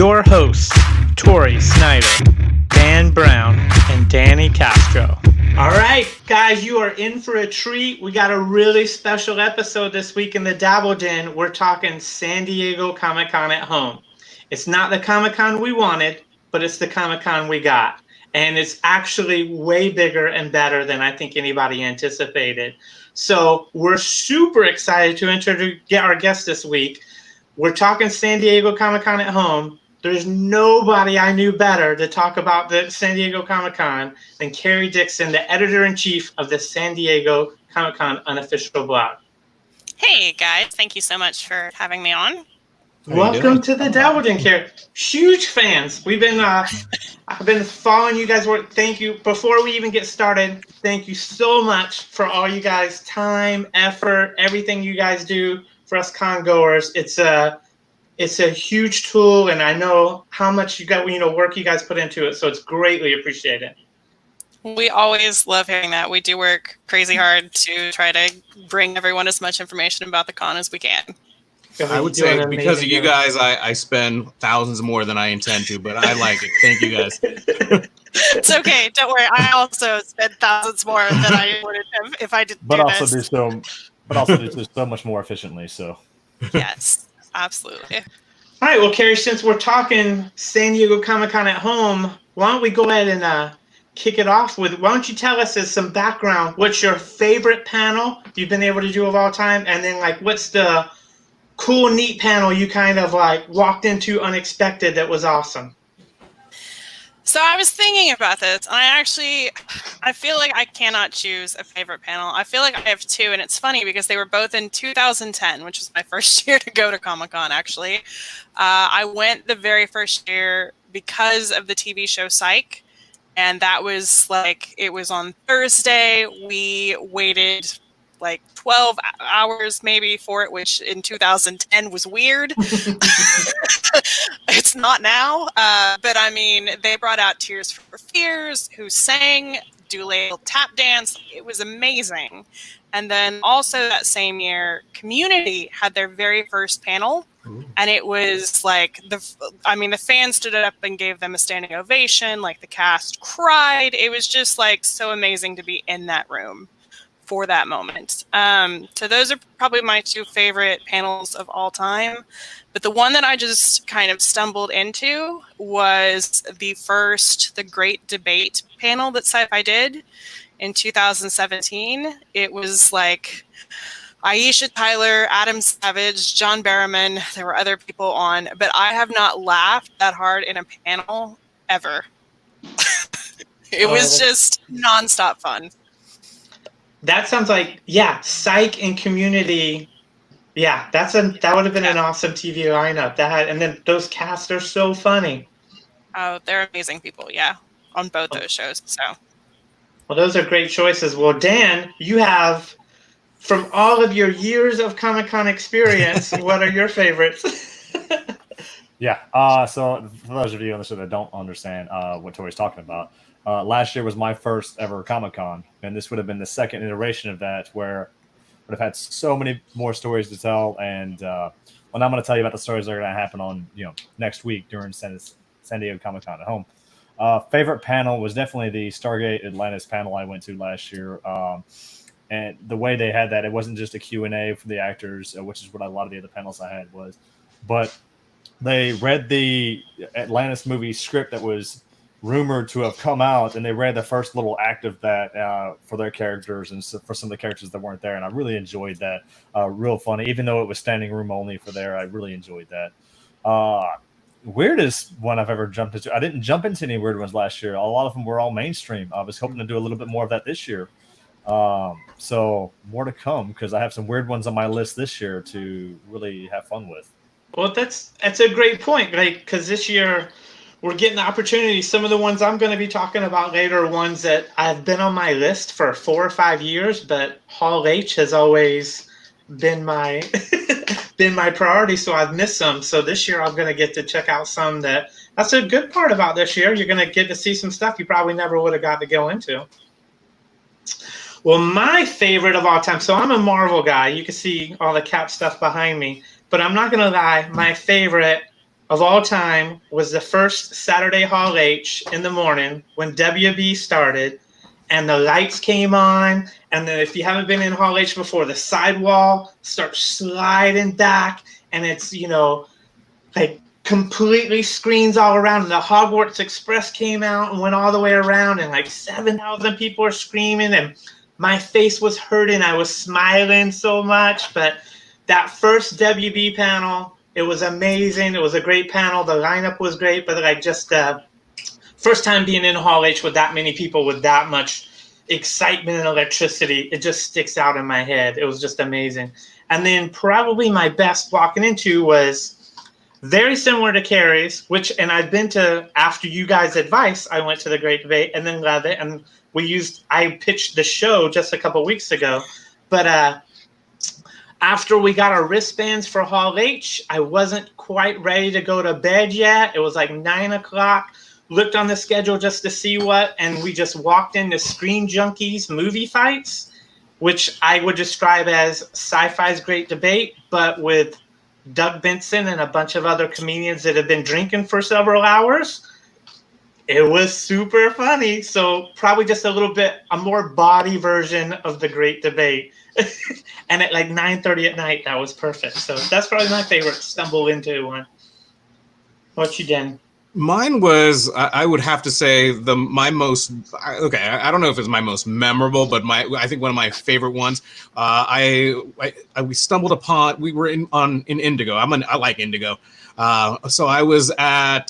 your hosts, Tori Snyder, Dan Brown, and Danny Castro. All right, guys, you are in for a treat. We got a really special episode this week in the Dabble Den. We're talking San Diego Comic-Con at home. It's not the Comic-Con we wanted, but it's the Comic-Con we got. And it's actually way bigger and better than I think anybody anticipated. So we're super excited to introduce our guest this week. We're talking San Diego Comic-Con at home. There's nobody I knew better to talk about the San Diego Comic-Con than Carrie Dixon, the editor-in-chief of the San Diego Comic-Con unofficial blog. Hey, guys. Thank you so much for having me on. Welcome to the Dabble Den, Carrie. Huge fans. We've been, I've been following you guys' work. Thank you. Before we even get started, thank you so much for all you guys' time, effort, everything you guys do for us con goers. It's a huge tool, and I know how much work you guys put into it, so it's greatly appreciated. We always love hearing that. We do work crazy hard to try to bring everyone as much information about the con as we can. I would say because of you guys, I spend thousands more than I intend to, but I like it. Thank you guys. It's okay. Don't worry. I also spend thousands more than I would have if I didn't do this. But also do so much more efficiently. So yes, absolutely. All right, well, Carrie, since we're talking San Diego Comic-Con at home, why don't we go ahead and kick it off with, why don't you tell us as some background, what's your favorite panel you've been able to do of all time, and then what's the cool, neat panel you kind of walked into unexpected that was awesome? So I was thinking about this, and I feel like I cannot choose a favorite panel. I feel like I have two, and it's funny because they were both in 2010, which was my first year to go to Comic-Con, actually. I went the very first year because of the TV show Psych, and that was it was on Thursday. We waited 12 hours maybe for it, which in 2010 was weird. It's not now. But I mean, they brought out Tears for Fears, who sang, Doolittle tap dance. It was amazing. And then also that same year, Community had their very first panel. Ooh. And it was the fans stood up and gave them a standing ovation. The cast cried. It was just so amazing to be in that room for that moment. So those are probably my two favorite panels of all time. But the one that I just kind of stumbled into was the Great Debate panel that Sci-Fi did in 2017. It was Aisha Tyler, Adam Savage, John Barrowman. There were other people on, but I have not laughed that hard in a panel ever. It was just nonstop fun. That sounds Psych and Community. Yeah, that would have been an awesome TV lineup. And then those casts are so funny. Oh, they're amazing people, yeah, on both those shows. So, well, those are great choices. Well, Dan, you have, from all of your years of Comic-Con experience, what are your favorites? Yeah. So for those of you on the show that don't understand what Tori's talking about, last year was my first ever Comic-Con, and this would have been the second iteration of that, where I would have had so many more stories to tell. And I'm going to tell you about the stories that are going to happen on next week during San Diego Comic-Con at home. Favorite panel was definitely the Stargate Atlantis panel I went to last year. And the way they had that, it wasn't just a Q&A for the actors, which is what a lot of the other panels I had was, but they read the Atlantis movie script that was rumored to have come out, and they read the first little act of that for their characters and for some of the characters that weren't there. And I really enjoyed that. Real funny, even though it was standing room only for there. I really enjoyed that. Weirdest one I've ever jumped into. I didn't jump into any weird ones last year. A lot of them were all mainstream. I was hoping to do a little bit more of that this year. So more to come, because I have some weird ones on my list this year to really have fun with. Well, that's a great point, because this year we're getting the opportunity. Some of the ones I'm going to be talking about later are ones that I've been on my list for 4 or 5 years, but Hall H has always been my priority, so I've missed some. So this year I'm going to get to check out some that's a good part about this year. You're going to get to see some stuff you probably never would have got to go into. Well, my favorite of all time, so I'm a Marvel guy. You can see all the Cap stuff behind me, but I'm not going to lie, my favorite of all time was the first Saturday Hall H in the morning when WB started and the lights came on. And then if you haven't been in Hall H before, the sidewall starts sliding back and it's, like completely screens all around. And the Hogwarts Express came out and went all the way around and like 7,000 people are screaming and my face was hurting. I was smiling so much. But that first WB panel, it was amazing. It was a great panel. The lineup was great, but like just first time being in Hall H with that many people with that much excitement and electricity, it just sticks out in my head. It was just amazing. And then probably my best walking into was very similar to Carrie's, and I've been to, after you guys' advice, I went to the Great Debate and then loved it. And I pitched the show just a couple weeks ago. But after we got our wristbands for Hall H, I wasn't quite ready to go to bed yet. It was like 9 o'clock. Looked on the schedule just to see and we just walked into Screen Junkies movie fights, which I would describe as sci-fi's Great Debate, but with Doug Benson and a bunch of other comedians that have been drinking for several hours. It was super funny. So probably just a more body version of the Great Debate. And at like 9:30 at night, that was perfect. So that's probably my favorite stumble into one. What you done? Mine was, I would have to say, my most, okay, I don't know if it's my most memorable, but I think one of my favorite ones. We stumbled upon, we were in Indigo. I like Indigo. So I was I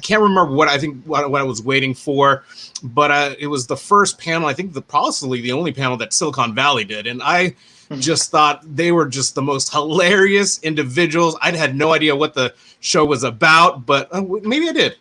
can't remember what I was waiting for, but it was the first panel, I think possibly the only panel that Silicon Valley did. And I just thought they were just the most hilarious individuals. I had no idea what the show was about, but maybe I did.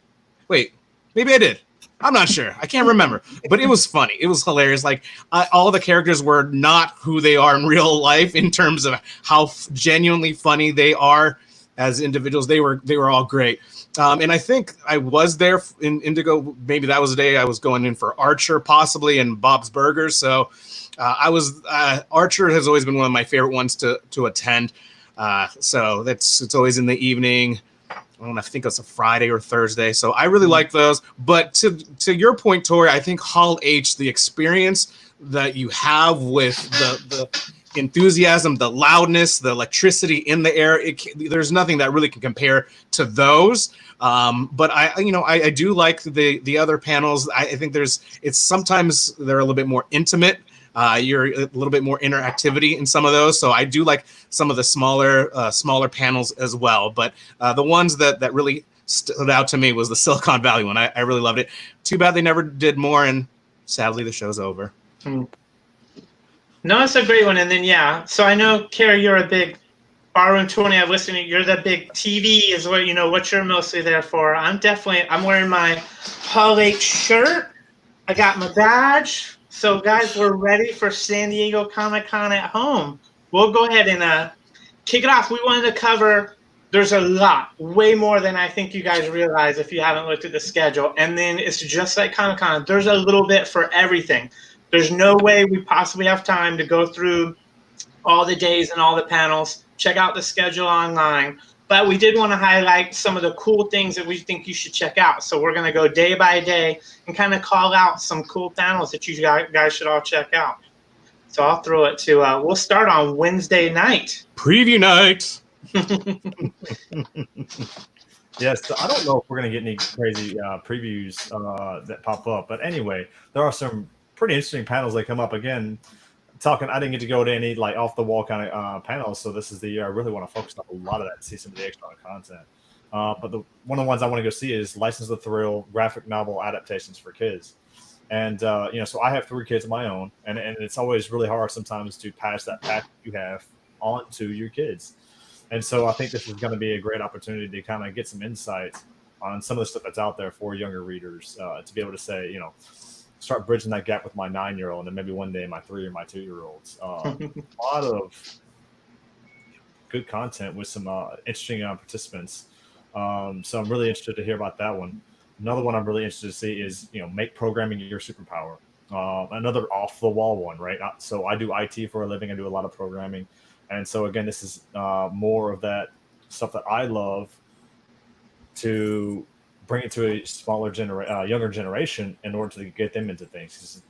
Wait, maybe I did. I'm not sure. I can't remember, but it was funny. It was hilarious. Like all the characters were not who they are in real life in terms of how genuinely funny they are as individuals. They were all great. And I think I was there in Indigo. Maybe that was the day I was going in for Archer possibly and Bob's Burgers. So Archer has always been one of my favorite ones to attend. So it's always in the evening. I don't know, I think it's a Friday or Thursday. So I really like those. But to your point, Tori, I think Hall H, the experience that you have with the enthusiasm, the loudness, the electricity in the air, there's nothing that really can compare to those. But I do like the other panels. I think it's sometimes they're a little bit more intimate. You're a little bit more interactivity in some of those. So I do like some of the smaller panels as well. But the ones that really stood out to me was the Silicon Valley one. I really loved it. Too bad they never did more, and sadly the show's over. No, it's a great one. And then, so I know, Carrie, you're a big Barroom 20. I've listened to you. You're the big TV is what you're mostly there for. I'm wearing my Hall H shirt. I got my badge. So, guys, we're ready for San Diego Comic-Con at home. We'll go ahead and kick it off. We wanted to cover, there's a lot, way more than I think you guys realize if you haven't looked at the schedule. And then it's just like Comic-Con. There's a little bit for everything. There's no way we possibly have time to go through all the days and all the panels. Check out the schedule online. But we did want to highlight some of the cool things that we think you should check out. So we're going to go day by day and kind of call out some cool panels that you guys should all check out. So I'll throw it to, we'll start on Wednesday night. Preview night. Yes, so I don't know if we're going to get any crazy previews that pop up. But anyway, there are some pretty interesting panels that come up. Again, I didn't get to go to any like off the wall kind of panels, so this is the year I really want to focus on a lot of that, see some of the extra content. But one of the ones I want to go see is License to Thrill graphic novel adaptations for kids. And so I have 3 kids of my own, and it's always really hard sometimes to pass that path you have on to your kids. And so I think this is going to be a great opportunity to kind of get some insights on some of the stuff that's out there for younger readers, to be able to say, start bridging that gap with my 9-year-old, and then maybe one day my 3 or my 2-year-olds. A lot of good content with some interesting participants. So I'm really interested to hear about that one. Another one I'm really interested to see is, make programming your superpower. Another off the wall one, right? So I do IT for a living. I do a lot of programming. And so again, this is more of that stuff that I love to bring it to a smaller younger generation in order to get them into things. 'Cause,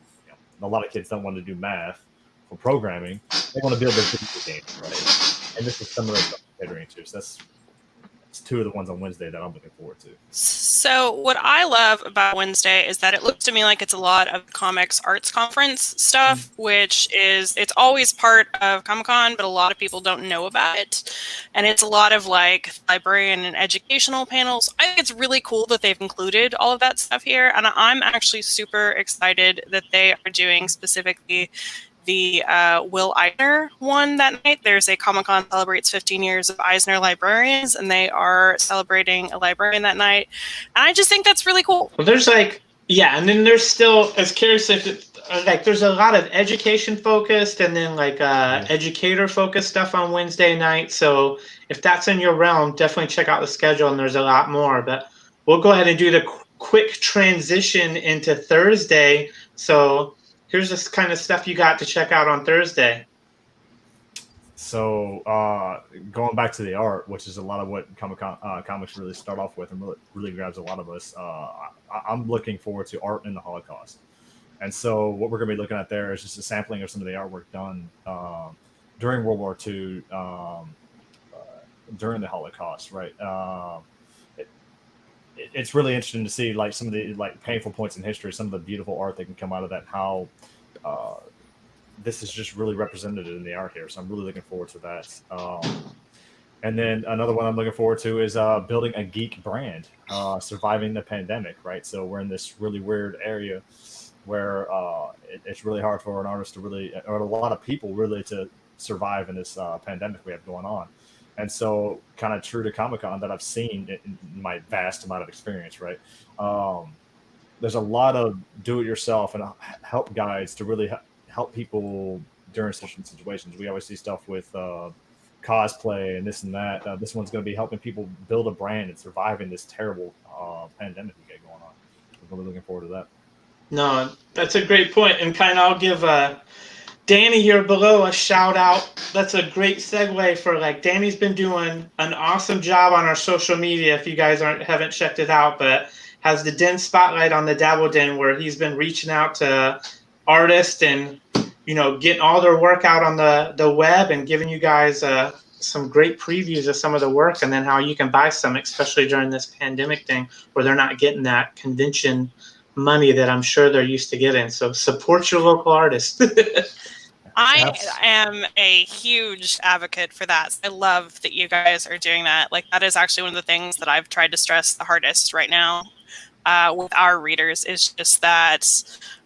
a lot of kids don't want to do math for programming; they want to build their video games, right? And this is some of the stuff I'm catering to. So that's two of the ones on Wednesday that I'm looking forward to. So what I love about Wednesday is that it looks to me like it's a lot of comics arts conference stuff, which it's always part of Comic-Con, but a lot of people don't know about it. And it's a lot of like librarian and educational panels. I think it's really cool that they've included all of that stuff here. And I'm actually super excited that they are doing specifically the Will Eisner one that night. There's a Comic-Con celebrates 15 years of Eisner librarians, and they are celebrating a librarian that night. And I just think that's really cool. Well, there's like, yeah, and then there's still, as Carrie said, like there's a lot of education focused and then like educator focused stuff on Wednesday night. So if that's in your realm, definitely check out the schedule, and there's a lot more. But we'll go ahead and do the quick transition into Thursday. So here's this kind of stuff you got to check out on Thursday. So going back to the art, which is a lot of what comics really start off with and really grabs a lot of us, I'm looking forward to art in the Holocaust. And so what we're going to be looking at there is just a sampling of some of the artwork done during World War II, during the Holocaust, right? It's really interesting to see like some of the like painful points in history, some of the beautiful art that can come out of that, and how this is just really represented in the art here. So I'm really looking forward to that. And then another one I'm looking forward to is building a geek brand, surviving the pandemic, right? So we're in this really weird area where it's really hard for an artist to really, or a lot of people really, to survive in this pandemic we have going on. And so kind of true to Comic-Con that I've seen in my vast amount of experience, right? There's a lot of do-it-yourself and help guides to really help people during certain situations. We always see stuff with cosplay and this and that. This one's going to be helping people build a brand and surviving this terrible pandemic we get going on. I'm really looking forward to that. No, that's a great point. And kind of I'll give Danny here below a shout out. That's a great segue for like Danny's been doing an awesome job on our social media. If you guys haven't checked it out, but has the Den Spotlight on the Dabble Den, where he's been reaching out to artists and getting all their work out on the web and giving you guys some great previews of some of the work, and then how you can buy some, especially during this pandemic thing where they're not getting that convention money that I'm sure they're used to getting. So support your local artists. I am a huge advocate for that. I love that you guys are doing that. Like, that is actually one of the things that I've tried to stress the hardest right now with our readers, is just that,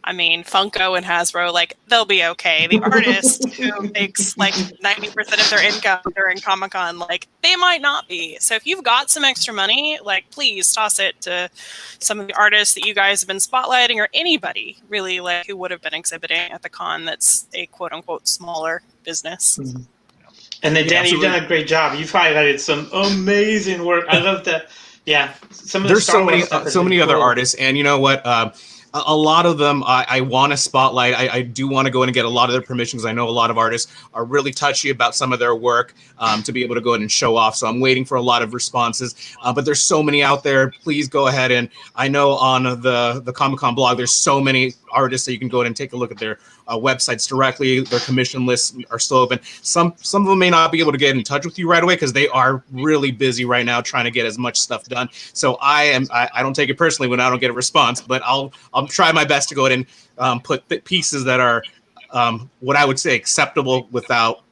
I mean, Funko and Hasbro, like, they'll be okay. The artist who makes like 90% of their income during Comic-Con, like, they might not be. So if you've got some extra money, like, please toss it to some of the artists that you guys have been spotlighting, or anybody really like who would have been exhibiting at the con that's a quote unquote smaller business. Mm-hmm. And then Danny, you've done a great job. You've highlighted some amazing work. I love that. Yeah, there's so many other artists, and you know what? A lot of them I want to spotlight. I do want to go in and get a lot of their permissions. I know a lot of artists are really touchy about some of their work to be able to go ahead and show off. So I'm waiting for a lot of responses. But there's so many out there. Please go ahead, and I know on the Comic-Con blog, there's so many artists that you can go ahead and take a look at their websites directly. Their commission lists are still open. Some of them may not be able to get in touch with you right away because they are really busy right now trying to get as much stuff done. So I don't take it personally when I don't get a response, but I'll try my best to go ahead and put the pieces that are what I would say acceptable without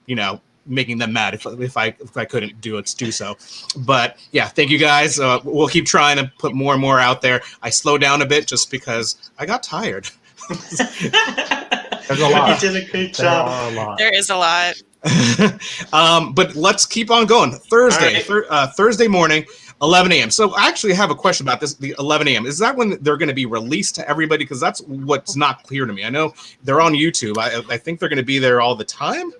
making them mad if I couldn't do so. But yeah, thank you guys. We'll keep trying to put more and more out there. I slowed down a bit just because I got tired. There's a lot. You did a great job. There is a lot. But let's keep on going. Thursday, right. Thursday morning, 11 a.m. So I actually have a question about this. The 11 a.m. Is that when they're going to be released to everybody? Because that's what's not clear to me. I know they're on YouTube. I think they're going to be there all the time.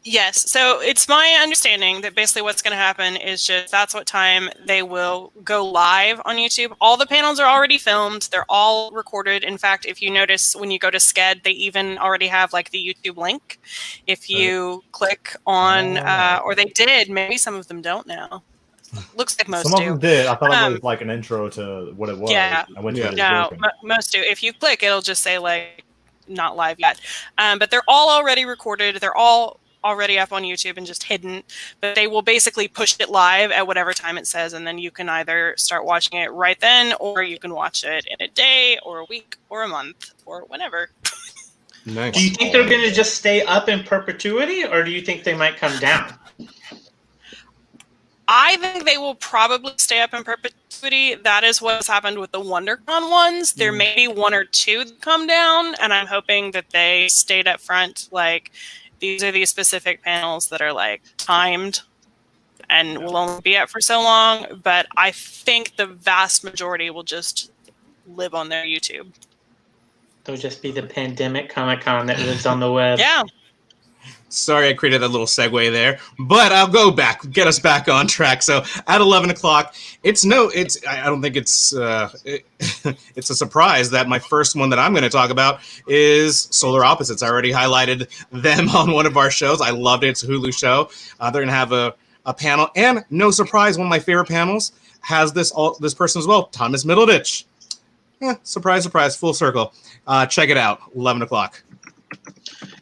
Yes. So it's my understanding that basically what's going to happen is just that's what time they will go live on YouTube. All the panels are already filmed. They're all recorded. In fact, if you notice when you go to Sked, they even already have like the YouTube link. If you click on, or they did, maybe some of them don't now. Looks like most Some of do. them did. I thought it was like an intro to what it was. Yeah. I went to it. No, most do. If you click, it'll just say like not live yet. But they're all already recorded. They're all already up on YouTube and just hidden. But they will basically push it live at whatever time it says, and then you can either start watching it right then, or you can watch it in a day, or a week, or a month, or whenever. Nice. Do you think they're going to just stay up in perpetuity, or do you think they might come down? I think they will probably stay up in perpetuity. That is what's happened with the WonderCon ones. There may be one or two that come down, and I'm hoping that they stayed up front. Like, these are these specific panels that are like timed and will only be up for so long. But I think the vast majority will just live on their YouTube. They'll just be the pandemic Comic-Con that lives on the web. Yeah. Sorry I created that little segue there, but I'll go back, get us back on track. So at 11 o'clock, I don't think it's it's a surprise that my first one that I'm going to talk about is Solar Opposites. I already highlighted them on one of our shows. I loved it. It's a Hulu show. They're going to have a panel, and no surprise, one of my favorite panels has this person as well, Thomas Middleditch. Surprise, surprise, full circle. Check it out, 11 o'clock.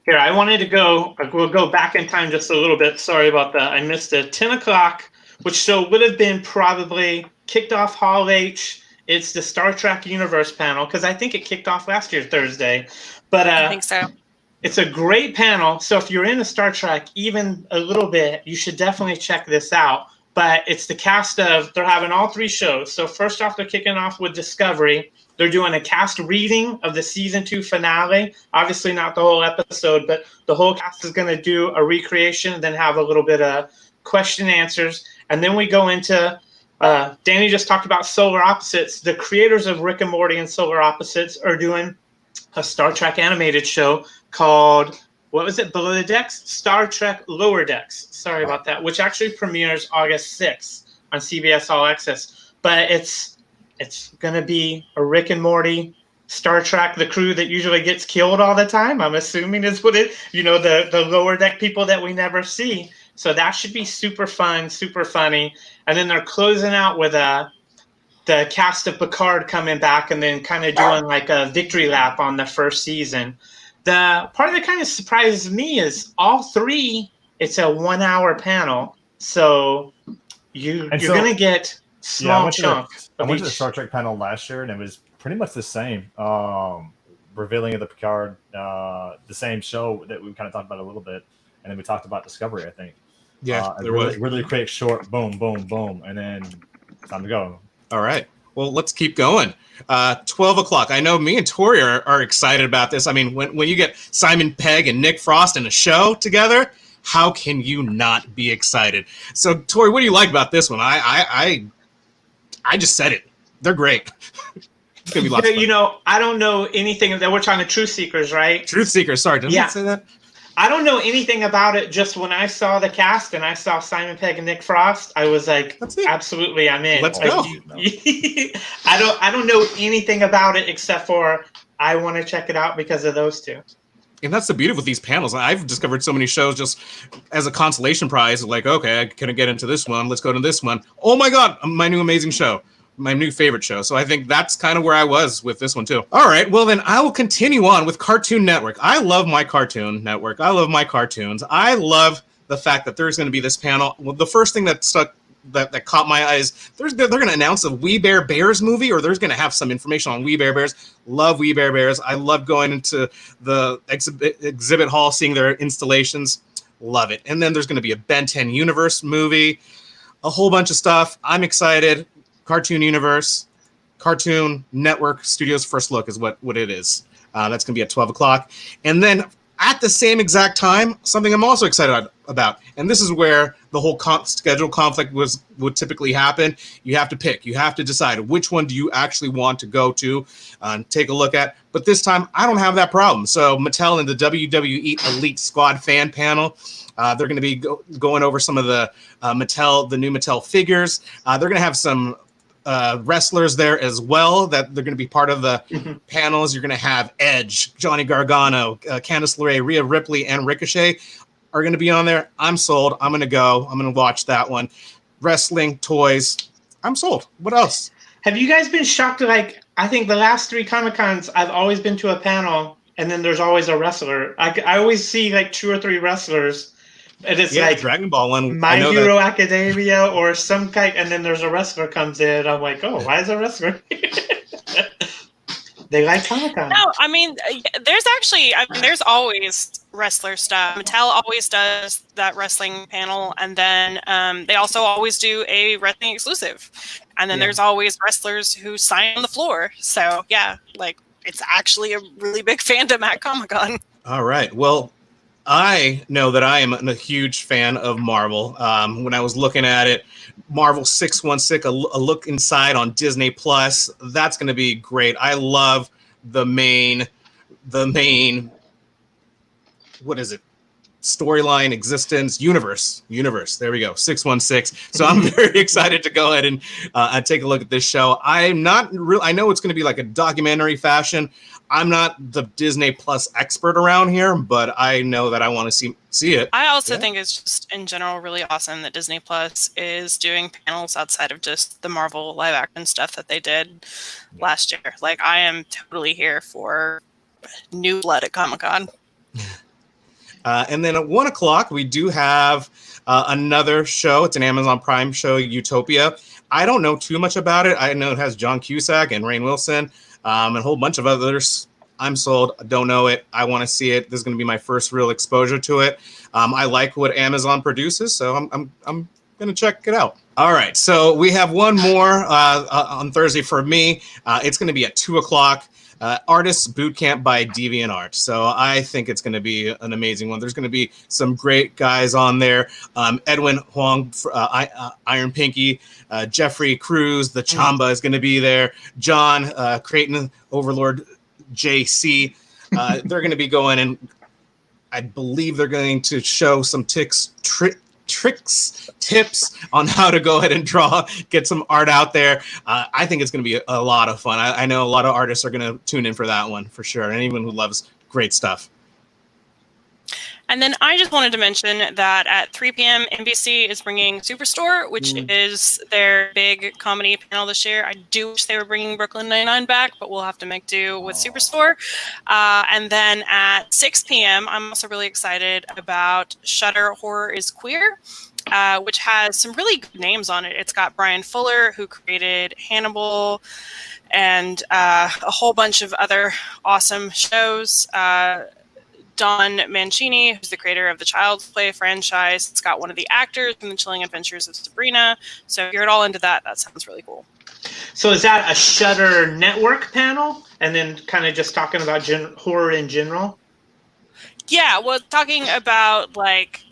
Here, I wanted to go, we'll go back in time just a little bit. Sorry about that. I missed it. 10 o'clock, which so would have been probably kicked off Hall H. It's the Star Trek Universe panel, because I think it kicked off last year, Thursday. But I think so. It's a great panel. So if you're into Star Trek even a little bit, you should definitely check this out. But it's the cast of, they're having all three shows. So first off, they're kicking off with Discovery. They're doing a cast reading of the season 2 finale. Obviously not the whole episode, but the whole cast is going to do a recreation, then have a little bit of question answers. And then we go into, Danny just talked about Solar Opposites. The creators of Rick and Morty and Solar Opposites are doing a Star Trek animated show called, what was it, Below the Decks? Star Trek Lower Decks. Sorry about that, which actually premieres August 6th on CBS All Access. But it's going to be a Rick and Morty Star Trek, the crew that usually gets killed all the time, I'm assuming is what it, the lower deck people that we never see. So that should be super fun, super funny. And then they're closing out with the cast of Picard coming back and then kind of doing like a victory lap on the first season. The part that kind of surprises me is all three, it's a 1 hour panel. So you're going to get small chunks. I went to the Star Trek panel last year, and it was pretty much the same. Revealing of the Picard, the same show that we kind of talked about a little bit, and then we talked about Discovery, I think. Yeah, really quick, short, boom, boom, boom, and then time to go. All right. Well, let's keep going. 12 o'clock. I know me and Tori are excited about this. I mean, when you get Simon Pegg and Nick Frost in a show together, how can you not be excited? So, Tori, what do you like about this one? I just said it. They're great. It's gonna be lots of fun. I don't know anything that we're talking to Truth Seekers, right? Truth Seekers. Sorry, didn't I say that? I don't know anything about it. Just when I saw the cast and I saw Simon Pegg and Nick Frost, I was like, absolutely, I'm in. Let's go. I don't know anything about it except for I want to check it out because of those two. And that's the beauty with these panels. I've discovered so many shows just as a consolation prize. Like, okay, I couldn't get into this one. Let's go to this one. Oh my God, my new amazing show. My new favorite show. So I think that's kind of where I was with this one too. All right, well then I will continue on with Cartoon Network. I love my Cartoon Network. I love my cartoons. I love the fact that there's going to be this panel. Well, the first thing that caught my eyes, they're going to announce a We Bare Bears movie, or there's going to have some information on We Bare Bears. Love We Bare Bears. I love going into the exhibit hall, seeing their installations. Love it. And then there's going to be a Ben 10 Universe movie, a whole bunch of stuff. I'm excited. Cartoon Universe, Cartoon Network Studios First Look is what it is. That's going to be at 12 o'clock. And then at the same exact time, something I'm also excited about, and this is where the whole schedule conflict would typically happen. You have to pick. You have to decide which one do you actually want to go to and take a look at. But this time, I don't have that problem. So Mattel and the WWE Elite Squad fan panel, they're going to be going over some of the new Mattel figures. They're going to have some wrestlers there as well that they're going to be part of the panels. You're going to have Edge, Johnny Gargano, Candice LeRae, Rhea Ripley, and Ricochet are going to be on there. I'm sold. I'm going to go. I'm going to watch that one. wrestling, toys. I'm sold. What else? Have you guys been shocked? Like, I think the last 3 Comic-Cons, I've always been to a panel, and then there's always a wrestler. I always see like 2 or 3 wrestlers, and it's like Dragon Ball one. My I know Hero that. Academia or some kind, and then there's a wrestler comes in. I'm like, oh, why is a wrestler? They like Comic-Con. No, I mean, there's always wrestler stuff. Mattel always does that wrestling panel, and then they also always do a wrestling exclusive. And then there's always wrestlers who sign on the floor. So yeah, like it's actually a really big fandom at Comic-Con. All right. Well, I know that I am a huge fan of Marvel. When I was looking at it, Marvel 616, a look inside on Disney Plus. That's going to be great. I love the main, what is it? Storyline, existence, universe. There we go. 616. So I'm very excited to go ahead and take a look at this show. I'm not real. I know it's going to be like a documentary fashion. I'm not the Disney Plus expert around here, but I know that I want to see it. I also think it's just in general really awesome that Disney Plus is doing panels outside of just the Marvel live action stuff that they did last year. Like, I am totally here for new blood at Comic-Con. And then at 1 o'clock, we do have another show. It's an Amazon Prime show, Utopia. I don't know too much about it. I know it has John Cusack and Rainn Wilson and a whole bunch of others. I'm sold. Don't know it. I want to see it. This is going to be my first real exposure to it. I like what Amazon produces, so I'm going to check it out. All right, so we have one more on Thursday for me. It's going to be at 2 o'clock. Artists Bootcamp by DeviantArt. So I think it's going to be an amazing one. There's going to be some great guys on there. Edwin Huang, Iron Pinky, Jeffrey Cruz, the Chamba is going to be there. John Creighton, Overlord JC. They're going to be going, and I believe they're going to show some tricks, tips on how to go ahead and draw, get some art out there. I think it's going to be a lot of fun. I know a lot of artists are going to tune in for that one for sure. Anyone who loves great stuff. And then I just wanted to mention that at 3 p.m. NBC is bringing Superstore, which is their big comedy panel this year. I do wish they were bringing Brooklyn Nine-Nine back, but we'll have to make do with Superstore. And then at 6 p.m., I'm also really excited about Shudder Horror is Queer, which has some really good names on it. It's got Brian Fuller, who created Hannibal, and a whole bunch of other awesome shows. Don Mancini, who's the creator of the Child's Play franchise. It's got one of the actors from The Chilling Adventures of Sabrina. So if you're at all into that, that sounds really cool. So is that a Shudder Network panel? And then kind of just talking about horror in general? Yeah, well, talking about like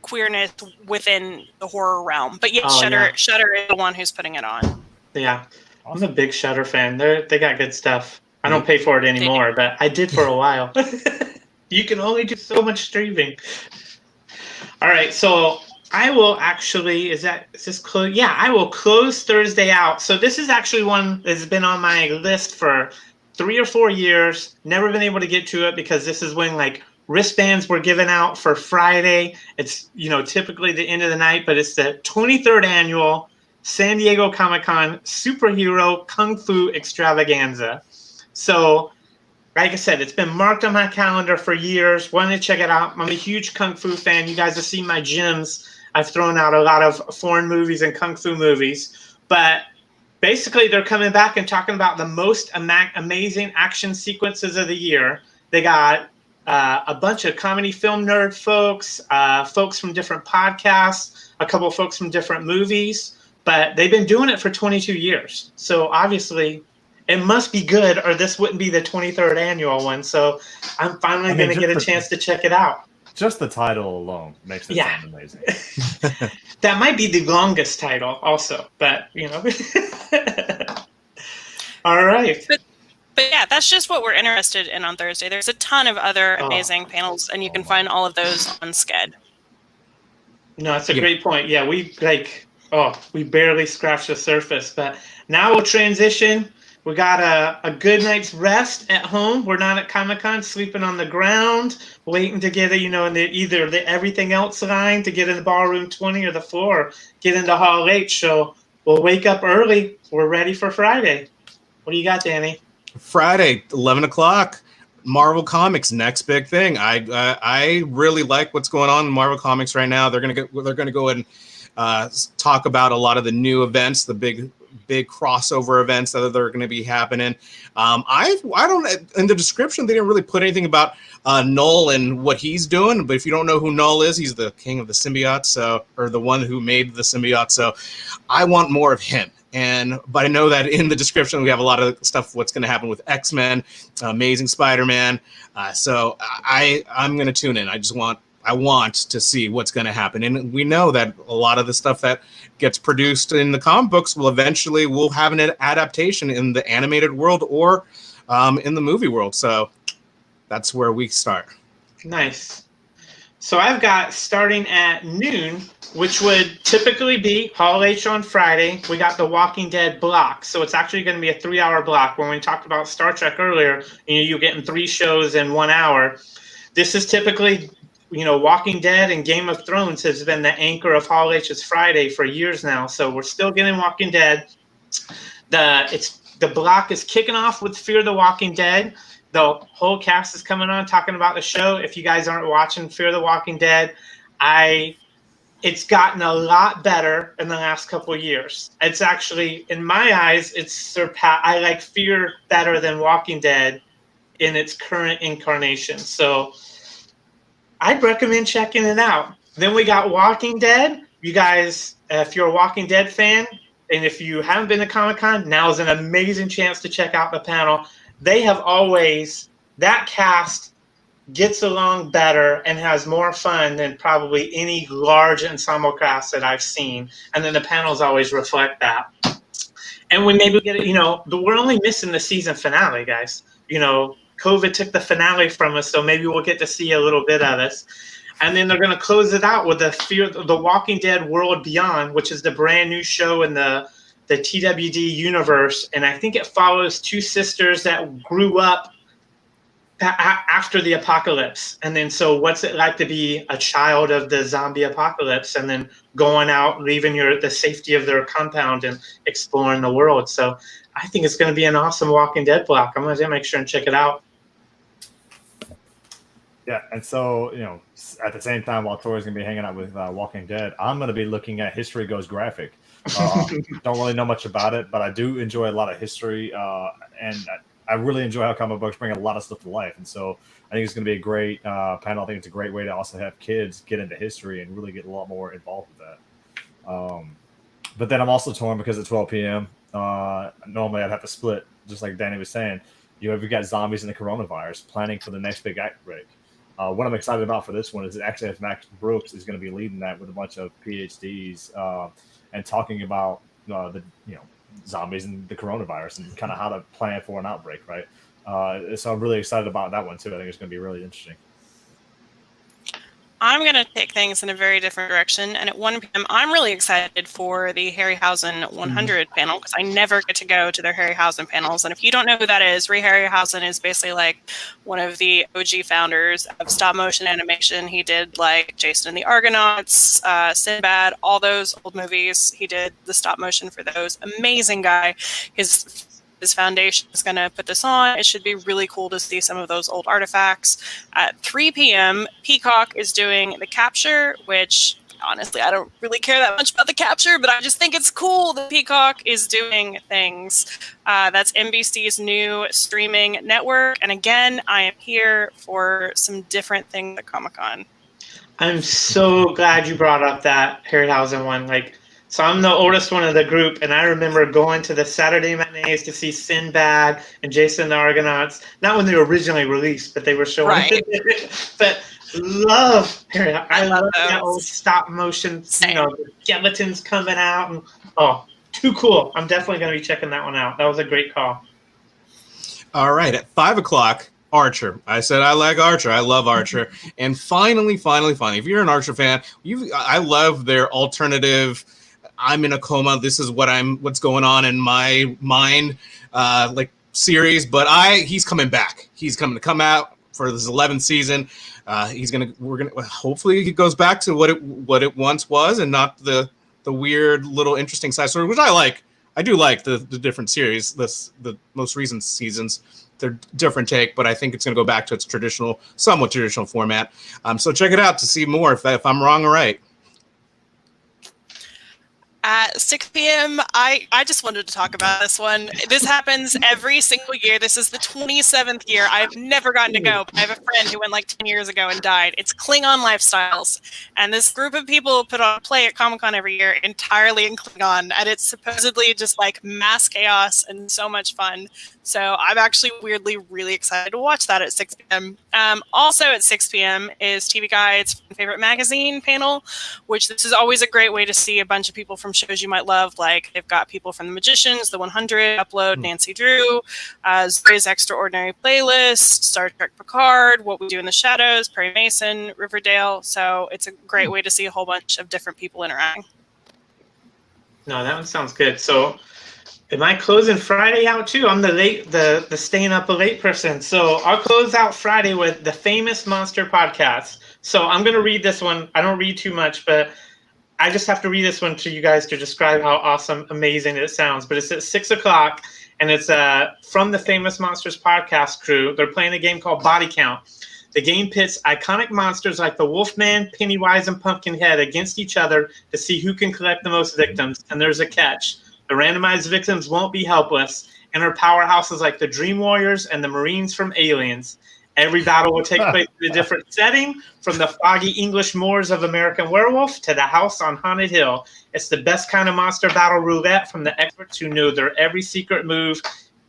queerness within the horror realm. But yeah, Shudder is the one who's putting it on. Yeah, I'm a big Shudder fan. They got good stuff. I don't pay for it anymore, but I did for a while. You can only do so much streaming. All right, so I will actually, is this close? Yeah, I will close Thursday out. So this is actually one that's been on my list for 3 or 4 years. Never been able to get to it because this is when like wristbands were given out for Friday. It's, typically the end of the night, but it's the 23rd annual San Diego Comic-Con Superhero Kung Fu Extravaganza. So, like I said, it's been marked on my calendar for years. Wanted to check it out. I'm a huge Kung Fu fan. You guys have seen my gyms. I've thrown out a lot of foreign movies and Kung Fu movies. But basically, they're coming back and talking about the most amazing action sequences of the year. They got a bunch of comedy film nerd folks, folks from different podcasts, a couple of folks from different movies. But they've been doing it for 22 years. So, obviously, it must be good, or this wouldn't be the 23rd annual one. So I'm finally going to get a chance to check it out. Just the title alone makes it sound amazing. That might be the longest title also, but, All right. But yeah, that's just what we're interested in on Thursday. There's a ton of other amazing panels, and you can find all of those on Sked. No, that's a great point. Yeah, we barely scratched the surface, but now we'll transition We got a good night's rest at home. We're not at Comic-Con, sleeping on the ground, waiting to get in either the everything else line to get in the ballroom 20 or the floor, get into Hall H. So we'll wake up early. We're ready for Friday. What do you got, Danny? Friday, 11 o'clock. Marvel Comics, next big thing. I really like what's going on in Marvel Comics right now. They're gonna go and talk about a lot of the new events, the big crossover events that are going to be happening. I don't, in the description they didn't really put anything about Null and what he's doing, but if you don't know who Null is, he's the king of the symbiotes, or the one who made the symbiote. So I want more of him. But I know that in the description we have a lot of stuff what's going to happen with X-Men, Amazing Spider-Man. So I'm going to tune in. I want to see what's going to happen. And we know that a lot of the stuff that gets produced in the comic books will have an adaptation in the animated world or in the movie world. So that's where we start. Nice. So I've got starting at noon, which would typically be Hall H on Friday. We got the Walking Dead block. So it's actually going to be a 3-hour block. When we talked about Star Trek earlier, you're getting 3 shows in 1 hour. This is typically, Walking Dead and Game of Thrones has been the anchor of Hall H's Friday for years now. So we're still getting Walking Dead. The block is kicking off with Fear the Walking Dead. The whole cast is coming on talking about the show. If you guys aren't watching Fear the Walking Dead, it's gotten a lot better in the last couple of years. It's actually, in my eyes, it's surpassed. I like Fear better than Walking Dead in its current incarnation. So I'd recommend checking it out. Then we got Walking Dead. You guys, if you're a Walking Dead fan, and if you haven't been to Comic-Con, now is an amazing chance to check out the panel. That cast gets along better and has more fun than probably any large ensemble cast that I've seen. And then the panels always reflect that. And we maybe get we're only missing the season finale, guys. COVID took the finale from us, so maybe we'll get to see a little bit of this. And then they're going to close it out with the Walking Dead World Beyond, which is the brand new show in the TWD universe. And I think it follows 2 sisters that grew up after the apocalypse. And then so what's it like to be a child of the zombie apocalypse and then going out, leaving the safety of their compound and exploring the world. So I think it's going to be an awesome Walking Dead block. I'm going to make sure and check it out. Yeah, and so, at the same time, while Tori's going to be hanging out with Walking Dead, I'm going to be looking at History Goes Graphic. Don't really know much about it, but I do enjoy a lot of history, and I really enjoy how comic books bring a lot of stuff to life. And so I think it's going to be a great panel. I think it's a great way to also have kids get into history and really get a lot more involved with that. But then I'm also torn because at 12 p.m., normally I'd have to split, just like Danny was saying. We've got zombies and the coronavirus, planning for the next big outbreak. What I'm excited about for this one is it actually has Max Brooks is going to be leading that with a bunch of PhDs and talking about the zombies and the coronavirus and kind of how to plan for an outbreak, right? So I'm really excited about that one too. I think it's going to be really interesting. I'm going to take things in a very different direction. And at 1 p.m., I'm really excited for the Harryhausen 100 panel because I never get to go to their Harryhausen panels. And if you don't know who that is, Ray Harryhausen is basically like one of the OG founders of stop motion animation. He did like Jason and the Argonauts, Sinbad, all those old movies. He did the stop motion for those. Amazing guy. His foundation is going to put this on. It should be really cool to see some of those old artifacts. At 3 p.m., Peacock is doing the capture, which honestly, I don't really care that much about the capture, but I just think it's cool that Peacock is doing things. That's NBC's new streaming network. And again, I am here for some different things at Comic-Con. I'm so glad you brought up that Harryhausen one. So I'm the oldest one of the group, and I remember going to the Saturday matinees to see Sinbad and Jason and the Argonauts. Not when they were originally released, but they were showing. Right. But love Harryhausen. I love that old stop motion. The skeletons coming out, and too cool. I'm definitely going to be checking that one out. That was a great call. All right, at 5 o'clock. Archer. I said I like Archer. I love Archer. And finally, if you're an Archer fan, I love their alternative. I'm in a coma. This is what's going on in my mind, like series. But he's coming back. He's coming to come out for this 11th season. Hopefully it goes back to what it once was, and not the weird little interesting side story, which I like. I do like the different series. The most recent seasons, they're different take, but I think it's going to go back to its somewhat traditional format. So check it out to see more if I'm wrong or right. At 6 p.m., I just wanted to talk about this one. This happens every single year. This is the 27th year. I've never gotten to go. I have a friend who went like 10 years ago and died. It's Klingon Lifestyles. And this group of people put on a play at Comic-Con every year entirely in Klingon. And it's supposedly just like mass chaos and so much fun. So I'm actually weirdly really excited to watch that at 6 p.m. Also at 6 p.m. is TV Guide's Favorite Magazine panel, which this is always a great way to see a bunch of people from shows you might love. Like they've got people from The Magicians, The 100, Upload, Nancy Drew, Zoe's Extraordinary Playlist, Star Trek Picard, What We Do in the Shadows, Perry Mason, Riverdale. So it's a great way to see a whole bunch of different people interacting. No, that one sounds good. So am I closing Friday out too? I'm the staying up late person. So I'll close out Friday with the Famous Monster Podcast. So I'm going to read this one. I don't read too much, but I just have to read this one to you guys to describe how awesome, amazing it sounds. But it's at 6 o'clock, and it's from the Famous Monsters Podcast crew. They're playing a game called Body Count. The game pits iconic monsters like the Wolfman, Pennywise, and Pumpkinhead against each other to see who can collect the most victims. And there's a catch. The randomized victims won't be helpless, and are powerhouses like the Dream Warriors and the Marines from Aliens. Every battle will take place in a different setting, from the foggy English moors of American Werewolf to the house on Haunted Hill. It's the best kind of monster battle roulette from the experts who know their every secret move.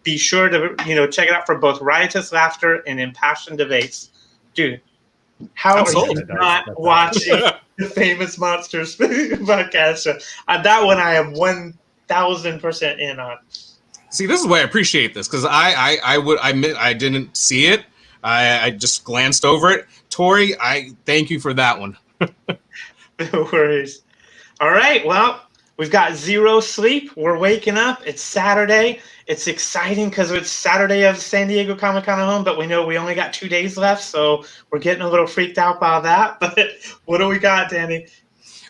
Be sure to check it out for both riotous laughter and impassioned debates. Dude, how are you not watching the Famous Monsters podcast? That one I am 1,000% in on. See, this is why I appreciate this, because I admit I didn't see it. I just glanced over it. Tori, I thank you for that one. No worries. All right, well, we've got zero sleep. We're waking up. It's Saturday. It's exciting because it's Saturday of San Diego Comic-Con at home, but we know we only got 2 days left, so we're getting a little freaked out by that. But what do we got, Danny?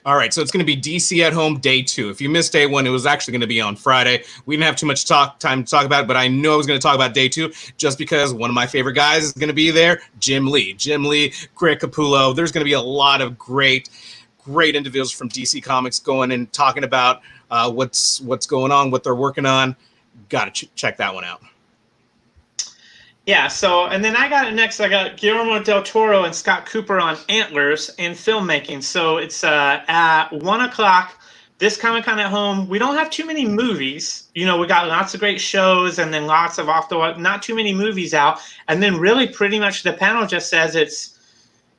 All right, so it's going to be DC at Home Day 2. If you missed Day 1, it was actually going to be on Friday. We didn't have too much time to talk about it, but I know I was going to talk about Day 2 just because one of my favorite guys is going to be there, Jim Lee. Greg Capullo. There's going to be a lot of great individuals from DC Comics going and talking about what's going on, what they're working on. Got to check that one out. Yeah, so, and then I got Guillermo del Toro and Scott Cooper on Antlers and filmmaking. So it's at 1 o'clock, this Comic-Con at Home. We don't have too many movies. We got lots of great shows and then lots of not too many movies out. And then really pretty much the panel just says it's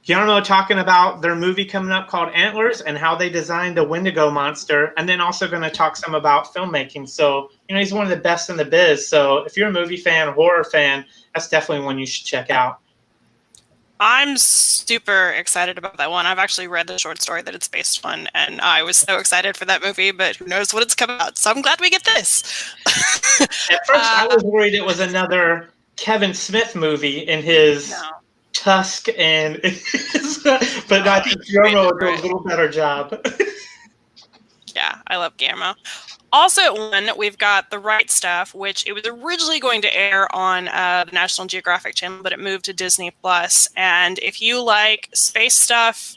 Guillermo talking about their movie coming up called Antlers and how they designed the Wendigo monster, and then also going to talk some about filmmaking. So, he's one of the best in the biz. So if you're a movie fan, horror fan, that's definitely one you should check out. I'm super excited about that one. I've actually read the short story that it's based on, and I was so excited for that movie, but who knows when it's coming out. So I'm glad we get this. At first, I was worried it was another Kevin Smith movie in his... No. Tusk and but I think Guillermo will do a little better job. Yeah, I love Guillermo. Also at 1, we've got The Right Stuff, which it was originally going to air on the National Geographic Channel, but it moved to Disney Plus. And if you like space stuff,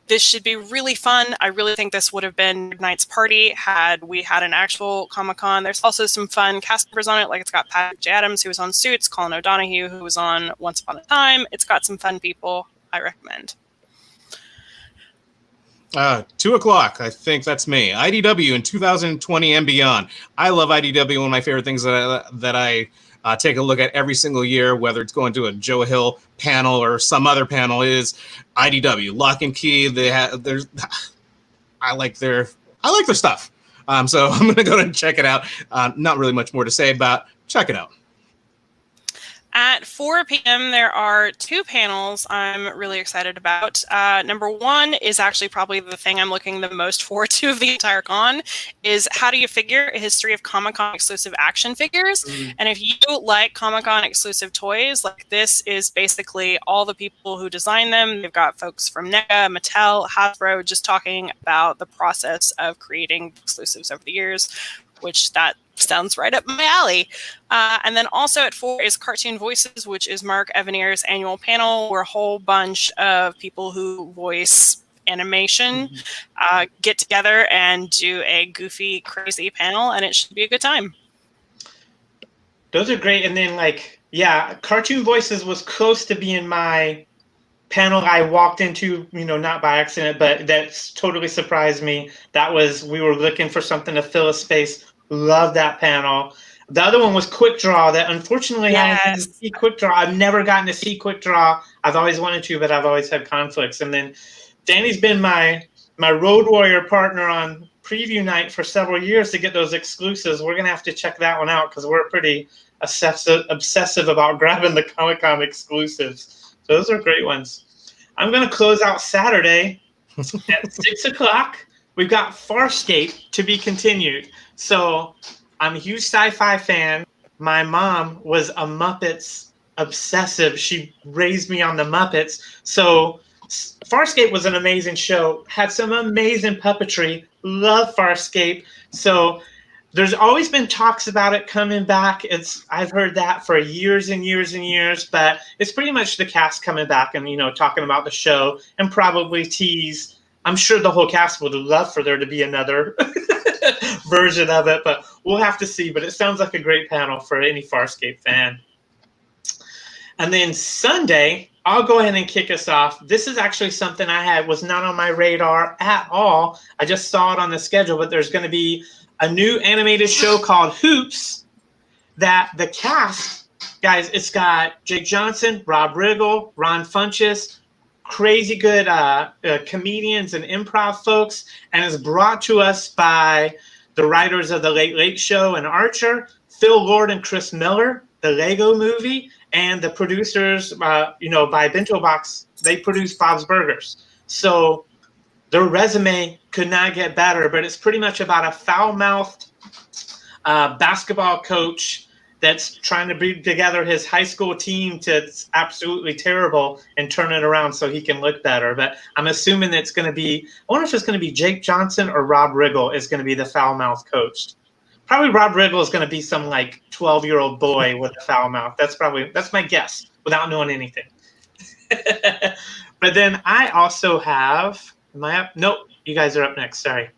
this should be really fun. I really think this would have been Midnight's Party had we had an actual Comic-Con. There's also some fun cast members on it. Like it's got Patrick J. Adams, who was on Suits, Colin O'Donoghue, who was on Once Upon a Time. It's got some fun people. I recommend. 2 o'clock. I think that's me. IDW in 2020 and beyond. I love IDW. One of my favorite things that I take a look at every single year, whether it's going to a Joe Hill panel or some other panel, is IDW. Lock and Key. I like their stuff. So I'm going to go and check it out. Not really much more to say about. Check it out. At 4 p.m., there are 2 panels I'm really excited about. Number 1 is actually probably the thing I'm looking the most forward to of the entire con, is how do you figure a history of Comic-Con exclusive action figures? And if you like Comic-Con exclusive toys, like this is basically all the people who design them. They've got folks from NECA, Mattel, Hasbro, just talking about the process of creating exclusives over the years, which that sounds right up my alley. And then also at 4 is Cartoon Voices, which is Mark Evaniers' annual panel, where a whole bunch of people who voice animation get together and do a goofy, crazy panel, and it should be a good time. Those are great. And then, like, yeah, Cartoon Voices was close to being my panel I walked into, not by accident, but that's totally surprised me. We were looking for something to fill a space. Love that panel. The other one was Quick Draw. That unfortunately I didn't see Quick Draw. I've never gotten to see Quick Draw. I've always wanted to, but I've always had conflicts. And then Danny's been my Road Warrior partner on preview night for several years to get those exclusives. We're gonna have to check that one out because we're pretty obsessive about grabbing the Comic-Con exclusives. So those are great ones. I'm gonna close out Saturday at 6 o'clock. We've got Farscape to be continued. So I'm a huge sci-fi fan. My mom was a Muppets obsessive. She raised me on the Muppets. So Farscape was an amazing show. Had some amazing puppetry. Love Farscape. So there's always been talks about it coming back. I've heard that for years and years and years, but it's pretty much the cast coming back and, talking about the show and probably tease. I'm sure the whole cast would love for there to be another version of it, but we'll have to see. But it sounds like a great panel for any Farscape fan. And then Sunday, I'll go ahead and kick us off. This is actually something was not on my radar at all. I just saw it on the schedule, but there's going to be a new animated show called Hoops that the cast, guys, it's got Jake Johnson, Rob Riggle, Ron Funches, crazy good comedians and improv folks, and is brought to us by the writers of The Late Late Show and Archer, Phil Lord and Chris Miller, the Lego Movie, and the producers, by Bento Box. They produce Bob's Burgers. So their resume could not get better, but it's pretty much about a foul-mouthed basketball coach that's trying to bring together his high school team to absolutely terrible and turn it around so he can look better. But I'm assuming that it's going to be, I wonder if it's going to be Jake Johnson or Rob Riggle is going to be the foul-mouthed coach. Probably Rob Riggle is going to be some 12-year-old boy with a foul mouth. That's my guess without knowing anything. But then I also have, am I up? Nope, you guys are up next. Sorry.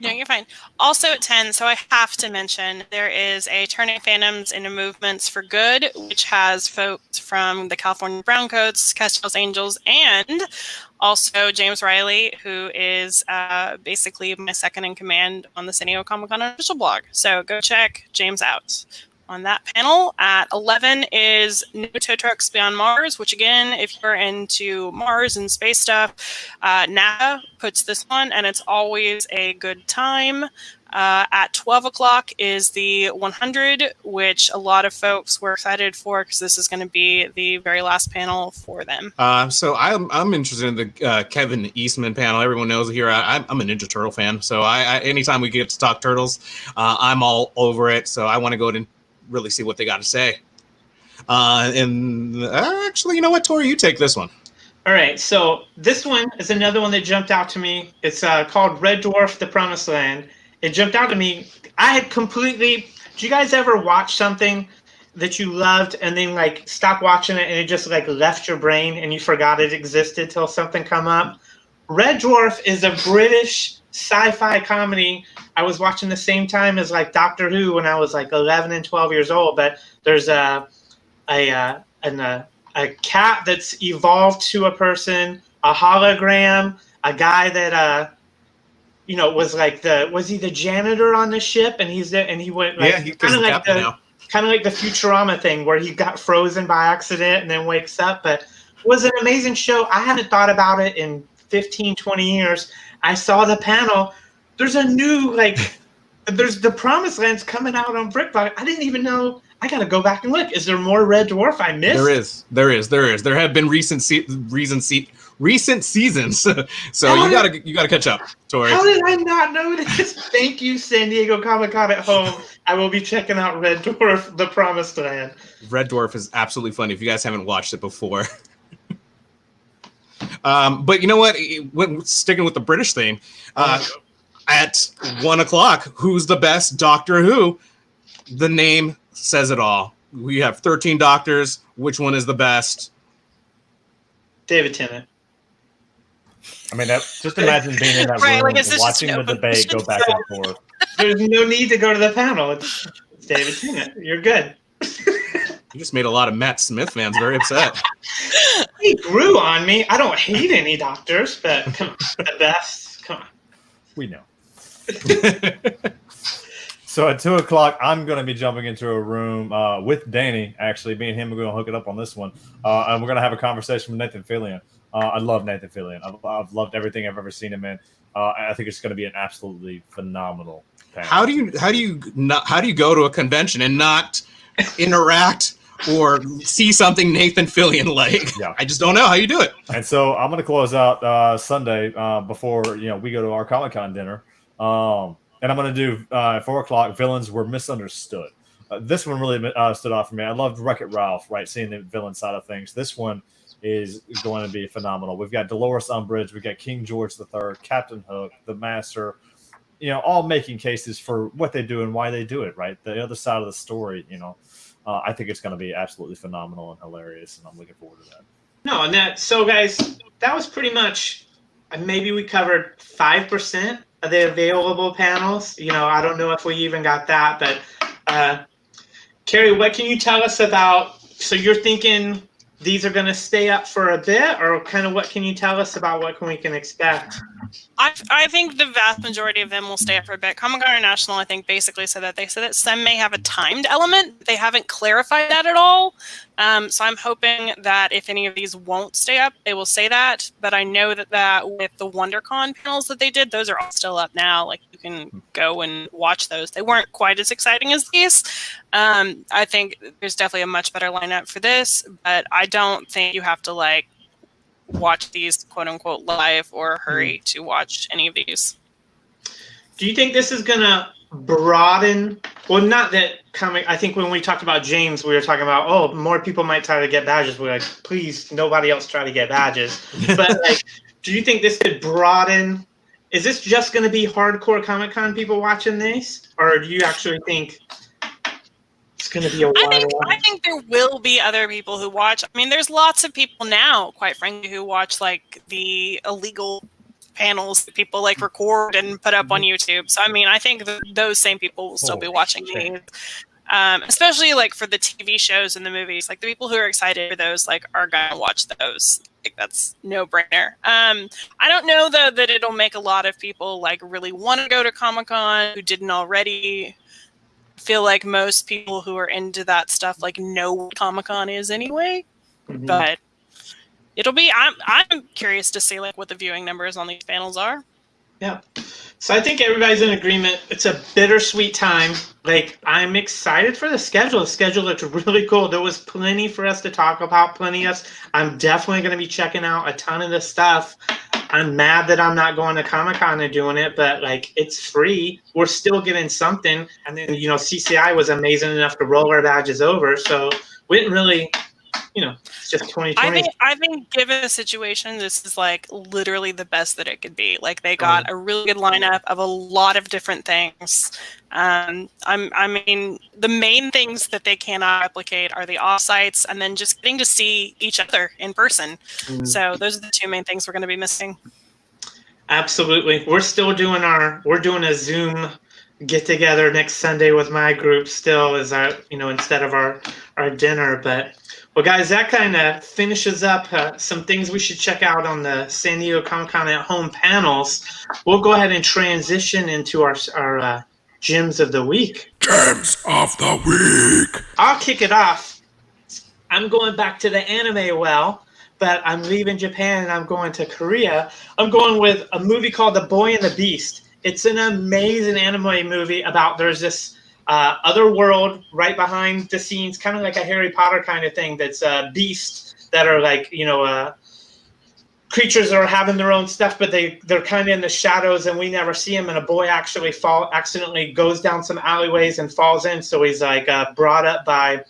No, you're fine. Also at 10, so I have to mention, there is a Turning Phantoms into Movements for Good, which has folks from the California Browncoats, Castell's Angels, and also James Riley, who is basically my second in command on the San Diego Comic-Con official blog. So go check James out. On that panel at 11 is New Tow Trucks Beyond Mars, which again, if you're into Mars and space stuff, NASA puts this on, and it's always a good time. At 12 o'clock is the 100, which a lot of folks were excited for because this is going to be the very last panel for them. So I'm interested in the Kevin Eastman panel. Everyone knows here I'm a Ninja Turtle fan, so I anytime we get to talk turtles, I'm all over it. So I want to go and really see what they got to say. And actually, you know what, Tori, you take this one. All right, so this one is another one that jumped out to me. It's called Red Dwarf: The Promised Land. It jumped out to me. I had completely. Did you guys ever watch something that you loved and then stop watching it and it just left your brain and you forgot it existed till something come up? Red Dwarf is a British sci-fi comedy. I was watching the same time as Doctor Who when I was 11 and 12 years old. But there's a cat that's evolved to a person, a hologram, a guy that was he the janitor on the ship, and he went he's kind of captain now. Kind of like the Futurama thing where he got frozen by accident and then wakes up. But it was an amazing show. I hadn't thought about it in 15, 20 years. I saw the panel. There's a new there's the Promised Land's coming out on BrickBox. I didn't even know. I gotta go back and look. Is there more Red Dwarf I missed? There is. There have been recent seasons, so you gotta catch up, Tori. How did I not know this? Thank you, San Diego Comic-Con at home. I will be checking out Red Dwarf: The Promised Land. Red Dwarf is absolutely funny if you guys haven't watched it before. But you know what? Sticking with the British theme, at 1 o'clock, who's the best Doctor Who? The name says it all. We have 13 doctors. Which one is the best? David Tennant. I mean, just imagine being in that Right, room like, is and this watching just the open debate go back and forth. There's no need to go to the panel. It's David Tennant. You're good. You just made a lot of Matt Smith fans very upset. He grew on me. I don't hate any doctors, but come on, the best. Come on. We know. So at 2 o'clock, I'm going to be jumping into a room with Danny. Actually, me and him are going to hook it up on this one, and we're going to have a conversation with Nathan Fillion. I love Nathan Fillion. I've loved everything I've ever seen him in. I think it's going to be an absolutely phenomenal panel. How do you go to a convention and not interact or see something Nathan Fillion like? Yeah. I just don't know how you do it. And so I'm going to close out Sunday before we go to our Comic-Con dinner. And I'm going to do at 4 o'clock, Villains Were Misunderstood. This one really stood out for me. I loved Wreck-It Ralph, right? Seeing the villain side of things. This one is going to be phenomenal. We've got Dolores Umbridge. We've got King George III, Captain Hook, the Master, all making cases for what they do and why they do it, right? The other side of the story, I think it's going to be absolutely phenomenal and hilarious, and I'm looking forward to that. No, and so guys, that was pretty much, maybe we covered 5% of the available panels. I don't know if we even got that, but Carrie, what can you tell us about, so you're thinking these are going to stay up for a bit, or kind of what can you tell us about what we can expect? I think the vast majority of them will stay up for a bit. Comic-Con International, I think, basically said that some may have a timed element. They haven't clarified that at all. So I'm hoping that if any of these won't stay up, they will say that. But I know that with the WonderCon panels that they did, those are all still up now. Like, you can go and watch those. They weren't quite as exciting as these. I think there's definitely a much better lineup for this, but I don't think you have to, watch these quote unquote live or hurry to watch any of these. Do you think this is going to broaden? Well, not that I think when we talked about James, we were talking about, more people might try to get badges. We're like, please, nobody else try to get badges. But do you think this could broaden? Is this just going to be hardcore Comic-Con people watching this? Or do you actually think it's going to be a wide I think there will be other people who watch. I mean, there's lots of people now, quite frankly, who watch the illegal panels that people record and put up on YouTube. So, I mean, I think those same people will still be watching these, especially for the TV shows and the movies. The people who are excited for those, are going to watch those. That's no brainer. I don't know though that it'll make a lot of people really want to go to Comic-Con who didn't already. Feel like most people who are into that stuff know what Comic-Con is anyway. Mm-hmm. But it'll be I'm curious to see what the viewing numbers on these panels are. Yeah. So I think everybody's in agreement. It's a bittersweet time. I'm excited for the schedule. The schedule looks really cool. There was plenty for us to talk about, I'm definitely going to be checking out a ton of this stuff. I'm mad that I'm not going to Comic-Con and doing it, but it's free. We're still getting something. And then, CCI was amazing enough to roll our badges over. So we didn't really, it's just 2020. I think given the situation, this is literally the best that it could be. They got a really good lineup of a lot of different things. I mean, the main things that they cannot replicate are the offsites and then just getting to see each other in person. Mm. So those are the two main things we're going to be missing. Absolutely. We're still doing we're doing a Zoom get together next Sunday with my group still as instead of our dinner. But well, guys, that kind of finishes up some things we should check out on the San Diego Comic-Con at Home panels. We'll go ahead and transition into our Gems of the Week. Gems of the Week. I'll kick it off. I'm going back to the anime but I'm leaving Japan and I'm going to Korea. I'm going with a movie called The Boy and the Beast. It's an amazing anime movie about there's this Otherworld, right behind the scenes, kind of like a Harry Potter kind of thing. That's beasts that are like, creatures that are having their own stuff, but they're kind of in the shadows and we never see them. And a boy actually accidentally goes down some alleyways and falls in. So he's like brought up by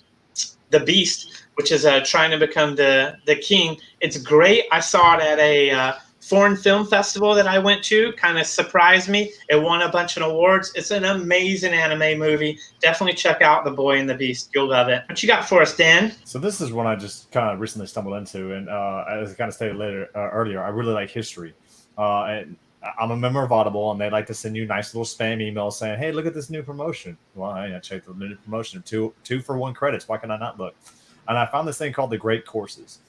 the beast, which is trying to become the king. It's great. I saw it at a foreign film festival that I went to. Kind of surprised me. It won a bunch of awards. It's an amazing anime movie. Definitely check out The Boy and the Beast. You'll love it. What you got for us, Dan? So this is one I just kind of recently stumbled into, and as I kind of stated earlier, I really like history. And I'm a member of Audible, and they like to send you nice little spam emails saying, "Hey, look at this new promotion." Well, I checked the new promotion, two for one credits. Why can I not look? And I found this thing called the Great Courses.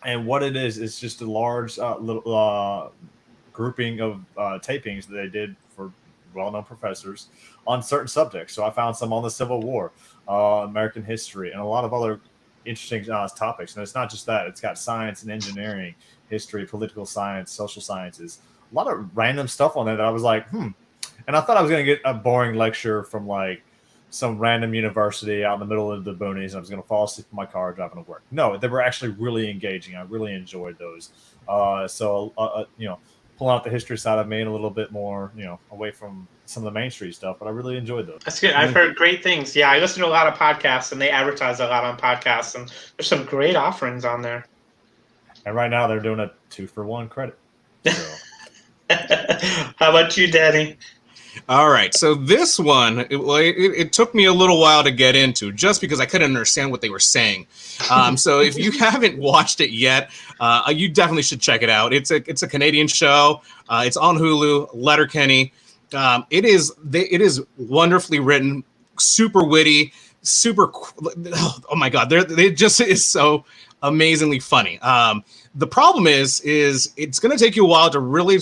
And what it is just a large little grouping of tapings that they did for well-known professors on certain subjects. So I found some on the Civil War, American history, and a lot of other interesting topics. And it's not just that. It's got science and engineering, history, political science, social sciences. A lot of random stuff on there that I was like, And I thought I was going to get a boring lecture from like some random university out in the middle of the boonies, and I was going to fall asleep in my car driving to work. No, they were actually really engaging. I really enjoyed those. So pulling out the history side of me and a little bit more, away from some of the mainstream stuff, but I really enjoyed those. That's good. I've heard great things. Yeah, I listen to a lot of podcasts, and they advertise a lot on podcasts, and there's some great offerings on there. And right now they're doing a 2-for-1 credit. So. How about you, Danny? All right, so this one, it took me a little while to get into just because I couldn't understand what they were saying. So if you haven't watched it yet, you definitely should check it out. It's a Canadian show. It's on Hulu, Letterkenny. It is wonderfully written, super witty, super. Oh my God, it just is so amazingly funny. The problem is it's going to take you a while to really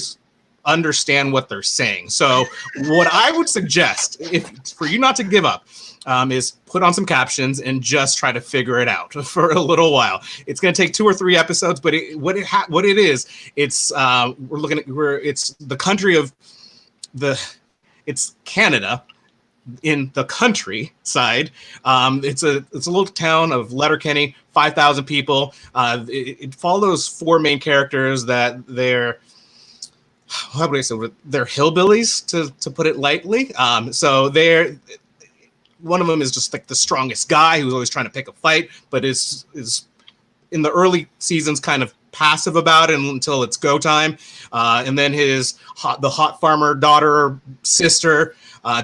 understand what they're saying. So what I would suggest, for you not to give up, is put on some captions and just try to figure it out for a little while. It's going to take 2 or 3 episodes, but what it is, it's it's the country of it's Canada in the countryside. It's a little town of Letterkenny, 5,000 people. It follows 4 main characters that they're hillbillies, to put it lightly. So one of them is just like the strongest guy who's always trying to pick a fight, but is in the early seasons kind of passive about it until it's go time. And then the hot farmer daughter, sister,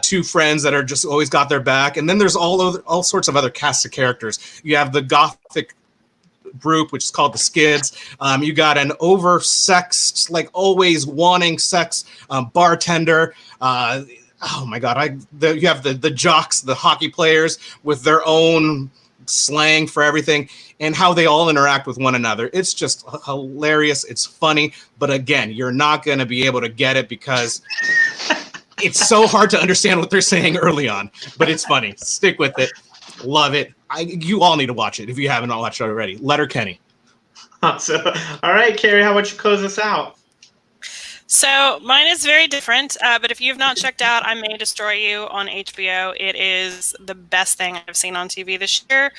2 friends that are just always got their back. And then there's all sorts of other cast of characters. You have the gothic group, which is called the Skids. You got an oversexed, like always wanting sex bartender. Oh my God! You have the jocks, the hockey players with their own slang for everything, and how they all interact with one another. It's just hilarious. It's funny, but again, you're not going to be able to get it because it's so hard to understand what they're saying early on. But it's funny. Stick with it. Love it. You all need to watch it if you haven't watched it already. Letterkenny. Awesome. All right, Carrie, how about you close us out? So mine is very different, but if you've not checked out I May Destroy You on HBO, it is the best thing I've seen on TV this year.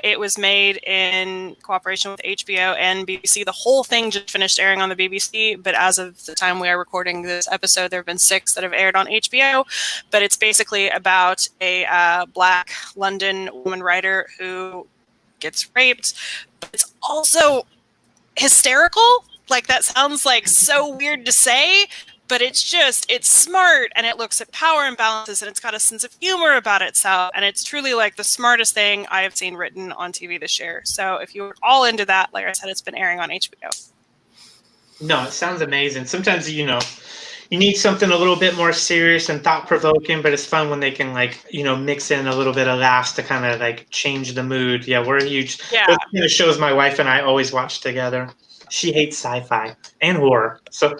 It was made in cooperation with HBO and BBC. The whole thing just finished airing on the BBC, but as of the time we are recording this episode, there have been 6 that have aired on HBO. But it's basically about a Black London woman writer who gets raped, but it's also hysterical. Like, that sounds like so weird to say, but it's smart, and it looks at power imbalances, and it's got a sense of humor about itself, and it's truly like the smartest thing I have seen written on TV this year. So if you're all into that, like I said, it's been airing on HBO. No, it sounds amazing. Sometimes, you need something a little bit more serious and thought-provoking, but it's fun when they can, mix in a little bit of laughs to kind of, change the mood. Yeah, we're huge. Yeah. Those kind of shows my wife and I always watch together. She hates sci-fi and horror. So,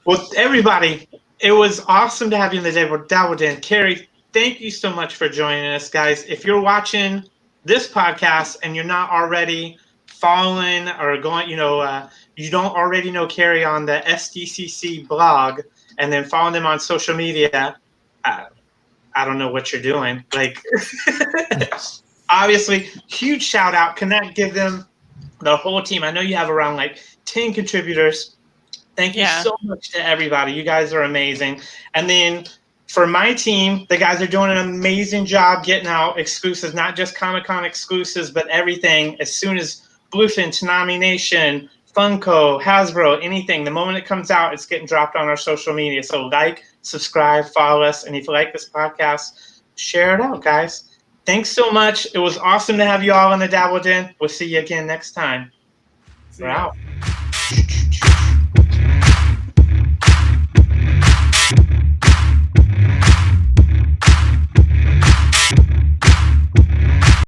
well, everybody, it was awesome to have you in the Dabble Den. Carrie, thank you so much for joining us, guys. If you're watching this podcast and you're not already following or going, you don't already know Carrie on the SDCC blog, and then following them on social media, I don't know what you're doing. Like, obviously, huge shout out. Connect, give them the whole team. I know you have around like 10 contributors. Thank you so much to everybody. You guys are amazing. And then for my team, the guys are doing an amazing job getting out exclusives, not just Comic-Con exclusives, but everything. As soon as Bluefin, Tanami Nation, Funko, Hasbro, anything, the moment it comes out, it's getting dropped on our social media. So like, subscribe, follow us, and if you like this podcast, share it out, guys. Thanks so much. It was awesome to have you all in the Dabble Den. We'll see you again next time. We're out.